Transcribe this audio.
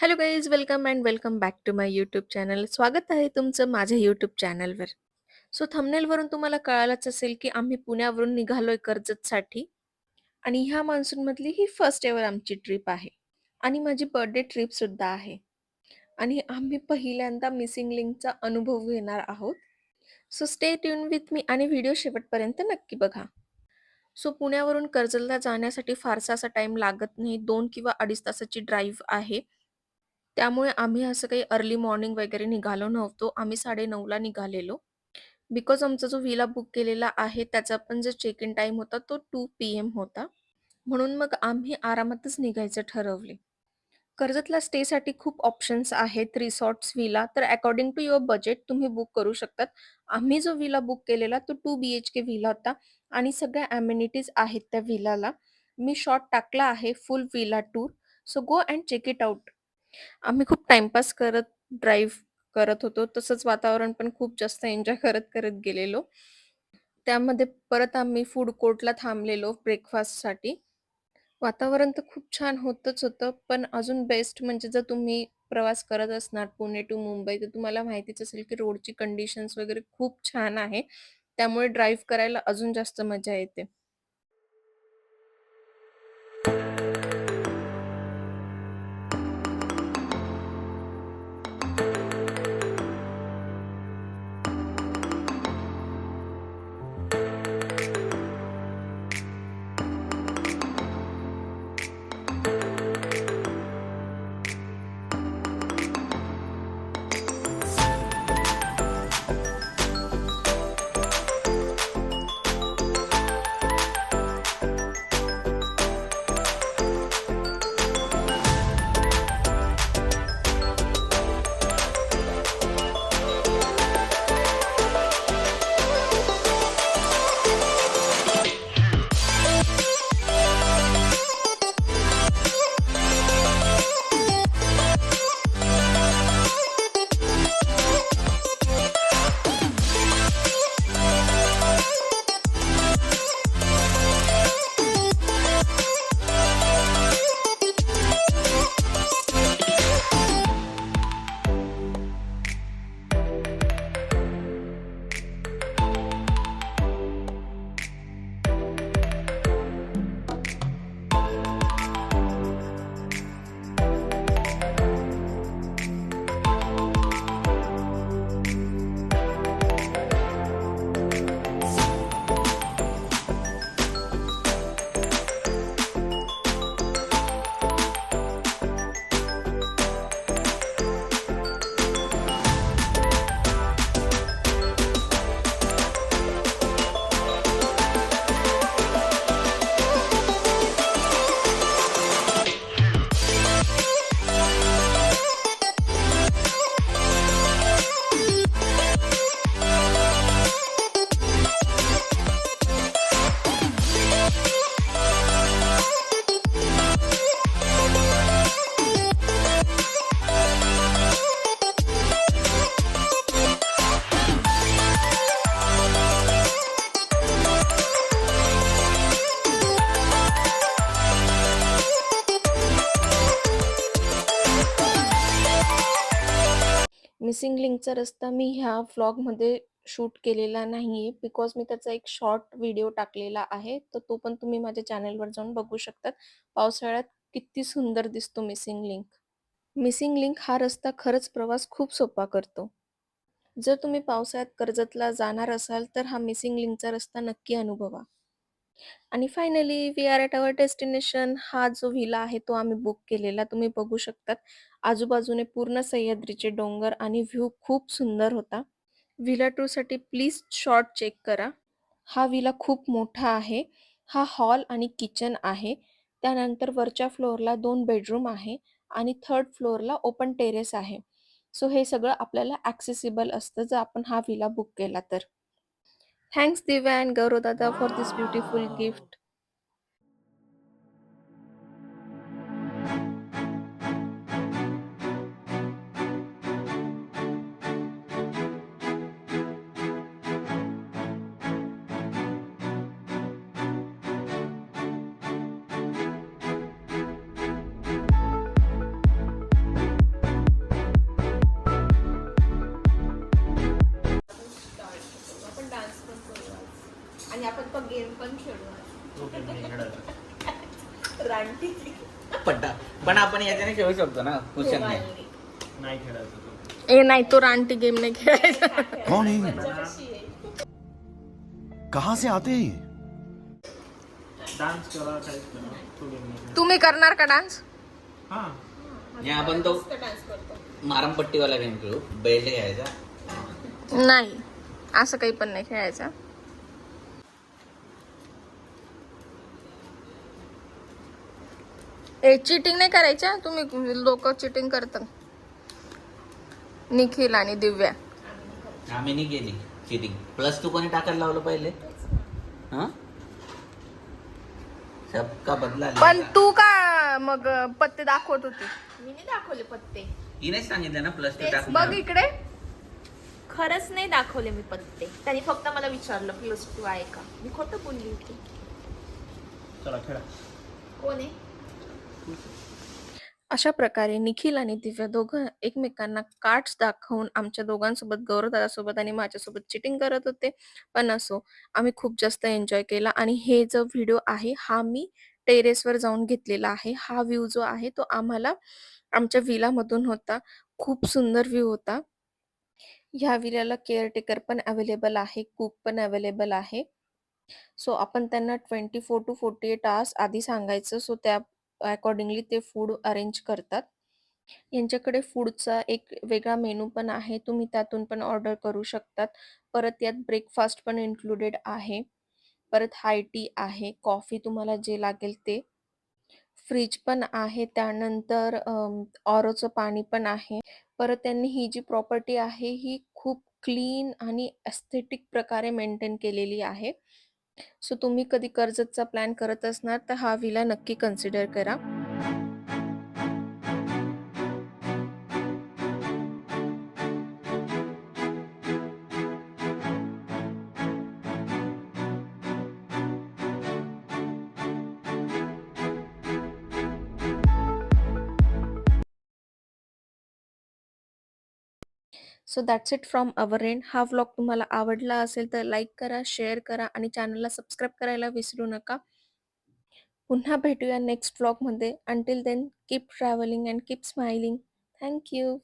Hello guys, welcome and welcome back to my YouTube channel. स्वागत आहे तुमचं माझ्या यूट्यूब चॅनलवर. सो थंबनेलवरून तुम्हाला कळालंच असेल की आम्ही पुण्यावरून निघालोय कर्जतसाठी आणि ह्या मान्सूनमधली ही फर्स्ट एव्हर आमची ट्रिप आहे आणि माझी बर्थडे ट्रिप सुद्धा आहे आणि आम्ही पहिल्यांदा मिसिंग लिंकचा अनुभव घेणार आहोत. So stay tune with me आणि व्हिडिओ शेवटपर्यंत नक्की बघा. सो पुण्यावरून कर्जतला जाण्यासाठी फारसा असा टाईम लागत नाही. 2 किंवा 2.5 तासाची ड्राईव्ह आहे. त्यामुळे आम्ही असं काही अर्ली मॉर्निंग वगैरे निघालो नव्हतो. आम्ही 9:30ला निघालेलो. बिकॉज आमचा जो विला बुक केलेला आहे त्याचा पण जो चेक इन टाईम होता तो 2 पीएम होता. म्हणून मग आम्ही आरामातच निघायचं ठरवले. कर्जतला स्टेसाठी खूप ऑप्शन्स आहेत. रिसॉर्ट्स, विला तर अकॉर्डिंग टू युअर बजेट तुम्ही बुक करू शकतात. आम्ही जो विला बुक केलेला तो 2 बीएचके विला होता आणि सगळ्या अमेनिटीज आहेत त्या विलाला. मी शॉर्ट टाकला आहे full villa tour. So go and check it out. आम्ही खूप टाईमपास करत ड्राईव्ह करत होतो. तसंच वातावरण पण खूप जास्त एन्जॉय करत गेलेलो. त्यामध्ये परत आम्ही फूड कोर्टला थांबलेलो ब्रेकफास्टसाठी. वातावरण तर खूप छान होतंच होतं. पण अजून बेस्ट म्हणजे जर तुम्ही प्रवास करत असणार पुणे टू मुंबई, तर तुम्हाला माहितीच असेल की रोडची कंडिशन्स वगैरे खूप छान आहे. त्यामुळे ड्राईव्ह करायला अजून जास्त मजा येते. मिसिंग लिंकचा रस्ता मी ह्या व्लॉगमध्ये शूट केलेला नाहीये बिकॉज मी त्याचा एक शॉर्ट व्हिडिओ टाकलेला आहे. तर तो पण तुम्ही माझ्या चॅनलवर जाऊन बघू शकतात. पावसाळ्यात किती सुंदर दिसतो मिसिंग लिंक. मिसिंग लिंक हा रस्ता खरंच प्रवास खूप सोपा करतो. जर तुम्ही पावसाळ्यात कर्जतला जाणार असाल तर हा मिसिंग लिंकचा रस्ता नक्की अनुभवा. आणि finally we are at our destination. हा जो व्हिला आहे तो आम्ही बुक केलेला. तुम्ही बघू शकतात. आजूबाजूने पूर्ण सह्याद्रीचे डोंगर आणि व्ह्यू खूप सुंदर होता. व्हिला टूरसाठी प्लीज शॉर्ट चेक करा. हा विला खूप मोठा आहे. हा हॉल आणि किचन आहे. त्यानंतर वरच्या फ्लोअरला 2 बेडरूम आहे आणि 3rd फ्लोअरला ओपन टेरेस आहे. सो हे सगळं आपल्याला ॲक्सेसिबल असतं जर आपण हा विला बुक केला तर. थँक्स दिव्या अँड गौरव दादा for this beautiful gift. Okay नाही खेळायचं. रानटी पट्टा पण आपण याच्याने खेळू शकतो ना कुशन नाही. नाही खेळायचं तो. ए नाही, तो रानटी गेम नाही खेळायचा. कौन है ये? कहाँ से आते हैं ये? डान्स करा काहीच करा तो गेम नाही खेळायचा. तुम्ही करणार का डान्स? हा आणि आपण तो मारमपट्टीवाला गेम खेळू, बेल्ट घ्यायचा. नाही, असं काही पण नाही खेळायचं. ए चिटिंग नाही करायच्या तुम्ही, लोक चिटिंग करतात. निखिल आणि दिव्या. आम्ही नाही केली चिटिंग. प्लस तू कोणी टाकायला लावलं पहिले? हा सबका बदला पण लेगा. तू का मग पत्ते दाखवत होती? मी नाही दाखवले पत्ते. हिनेच सांगितलं ना प्लस टू तेच टाक बघ म्हणून. इकडे. खरंच नाही दाखवले मी पत्ते. त्यांनी फक्त मला विचारलं +2 आहे का. मी खोटं बोलली होती. चला खेळा. कोण आहे? अशा प्रकारे निखिल आणि दिव्या दोघं एकमेकांना कार्ड्स दाखवून आमच्या दोघांसोबत, गौरव दादासोबत आणि माझ्यासोबत चिटिंग करत होते. पण असो, आम्ही खूप जास्त एन्जॉय केला. आणि हे जो व्हिडिओ आहे हा मी टेरेसवर जाऊन घेतलेला आहे. हा व्ह्यू जो आहे तो आम्हाला आमच्या विलामधून होता. खूप सुंदर व्ह्यू होता. ह्या विल्याला केअरटेकर पण अवेलेबल आहे, कुक पण अवेलेबल आहे. सो आपण त्यांना 24 to 48 आवर्स आधी सांगायचं. सो त्या अकॉर्डिंगली ते फूड अरेंज करतात. यांच्याकडे फूडचा एक वेगळा मेनू पण आहे, तुम्ही त्यातून पण ऑर्डर करू शकतात. परत यात ब्रेकफास्ट पण इन्क्लुडेड आहे. परत हाय टी आहे, कॉफी तुम्हाला जे लागेल ते. फ्रीज पण आहे, त्यानंतर ऑरोचं पाणी पण आहे. परत त्यांनी ही जी प्रॉपर्टी आहे ही खूप क्लीन आणि एस्थेटिक प्रकारे मेंटेन केलेली आहे. सो तुम्ही कधी कर्जतचा प्लॅन करत असणार तर हा विला नक्की कन्सिडर करा. So that's it from our end. हा व्लॉग तुम्हाला आवडला असेल तर लाईक करा, शेअर करा आणि चॅनलला सबस्क्राईब करायला विसरू नका. पुन्हा भेटूया नेक्स्ट व्लॉगमध्ये. Until then keep travelling and keep smiling. Thank you.